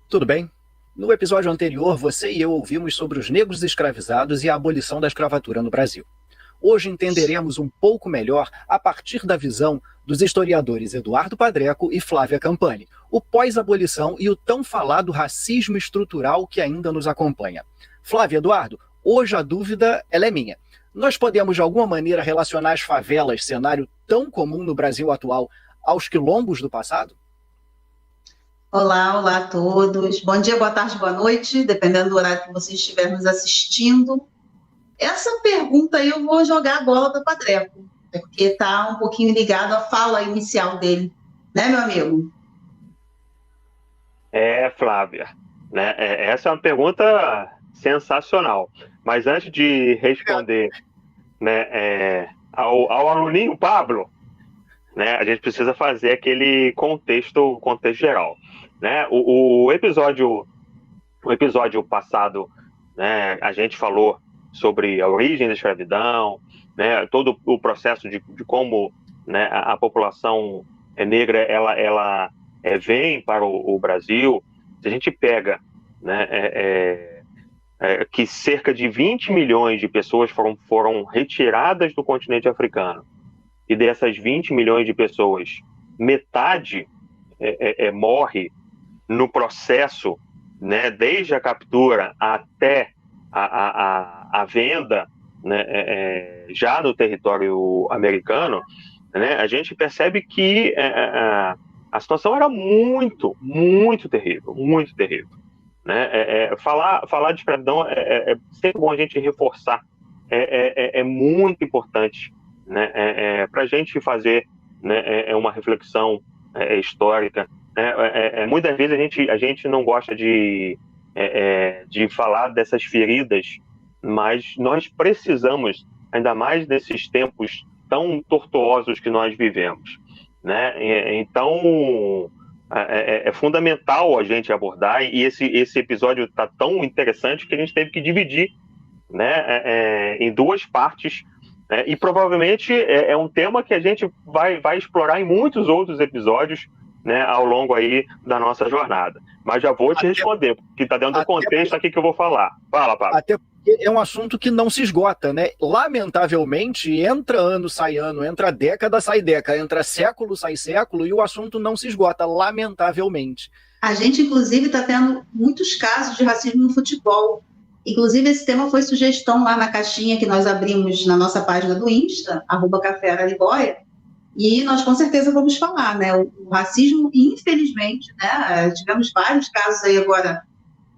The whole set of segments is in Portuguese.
Tudo bem? No episódio anterior, você e eu ouvimos sobre os negros escravizados e a abolição da escravatura no Brasil. Hoje entenderemos um pouco melhor a partir da visão dos historiadores Eduardo Padreco e Flávia Campani, o pós-abolição e o tão falado racismo estrutural que ainda nos acompanha. Flávia, Eduardo, hoje a dúvida ela é minha. Nós podemos de alguma maneira relacionar as favelas, cenário tão comum no Brasil atual, aos quilombos do passado? Olá a todos. Bom dia, boa tarde, boa noite, dependendo do horário que você estiver nos assistindo. Essa pergunta aí eu vou jogar a bola para o Padreco, porque está um pouquinho ligado à fala inicial dele, né, meu amigo? Flávia, né? Essa é uma pergunta sensacional. Mas antes de responder, né, ao aluninho Pablo, né, a gente precisa fazer aquele contexto geral. Né? O episódio passado, né, a gente falou sobre a origem da escravidão, né, todo o processo de como, né, a população negra ela vem para o Brasil. Se a gente pega, né, que cerca de 20 milhões de pessoas foram retiradas do continente africano, e dessas 20 milhões de pessoas, metade morre no processo, né, desde a captura até a venda, né, já no território americano, né, a gente percebe que a situação era muito, muito terrível, muito terrível. Né? Falar de escravidão é sempre bom a gente reforçar, é muito importante, né, para a gente fazer, né, uma reflexão histórica. Muitas vezes a gente não gosta de falar dessas feridas, mas nós precisamos, ainda mais nesses tempos tão tortuosos que nós vivemos, né? Então é fundamental a gente abordar, e esse episódio está tão interessante que a gente teve que dividir, né, em duas partes, né? E provavelmente é um tema que a gente vai explorar em muitos outros episódios, né, ao longo aí da nossa jornada. Mas já vou te responder, porque está dentro do contexto aqui que eu vou falar. Fala, Pablo. Até porque é um assunto que não se esgota, né? Lamentavelmente, entra ano, sai ano, entra década, sai década, entra século, sai século, e o assunto não se esgota, lamentavelmente. A gente, inclusive, está tendo muitos casos de racismo no futebol. Inclusive, esse tema foi sugestão lá na caixinha que nós abrimos na nossa página do Insta, @café_araribóia, e nós com certeza vamos falar, né? O racismo, infelizmente, né? Tivemos vários casos aí agora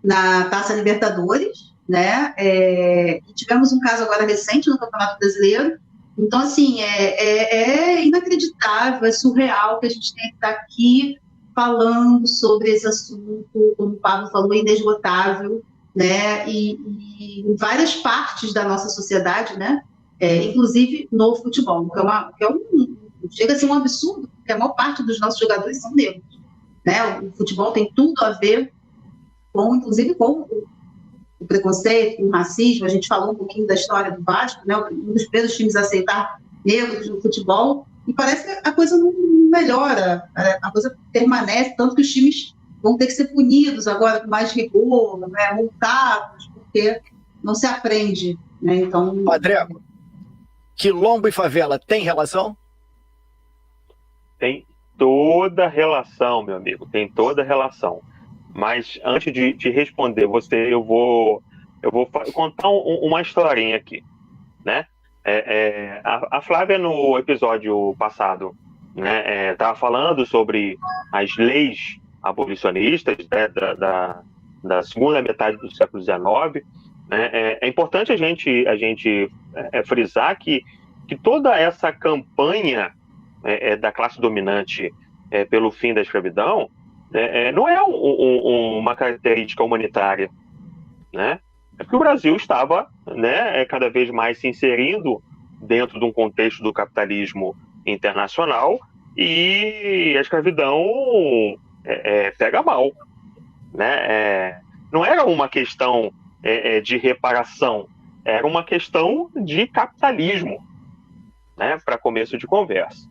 na Taça Libertadores, né? E tivemos um caso agora recente no Campeonato Brasileiro. Então, assim, é inacreditável, é surreal que a gente tenha que estar aqui falando sobre esse assunto, como o Pablo falou, inesgotável, né? E em várias partes da nossa sociedade, né? Inclusive no futebol, chega a ser um absurdo, porque a maior parte dos nossos jogadores são negros, né? O futebol tem tudo a ver inclusive com o preconceito, com o racismo. A gente falou um pouquinho da história do Vasco, né? Um dos primeiros times a aceitar negros no futebol, e parece que a coisa não melhora, a coisa permanece, tanto que os times vão ter que ser punidos agora com mais rigor, né? Multados, porque não se aprende, né? Então, Padreco, quilombo e favela tem relação? Tem toda relação, meu amigo, tem toda relação. Mas antes de responder você, eu vou contar uma historinha aqui, né? A Flávia, no episódio passado, né, estava falando sobre as leis abolicionistas, né, da segunda metade do século XIX. Né? É importante a gente frisar que toda essa campanha da classe dominante pelo fim da escravidão não é uma característica humanitária, né? É porque o Brasil estava, né, cada vez mais se inserindo dentro de um contexto do capitalismo internacional, e a escravidão pega mal, né? Não era uma questão de reparação, era uma questão de capitalismo, né, para começo de conversa.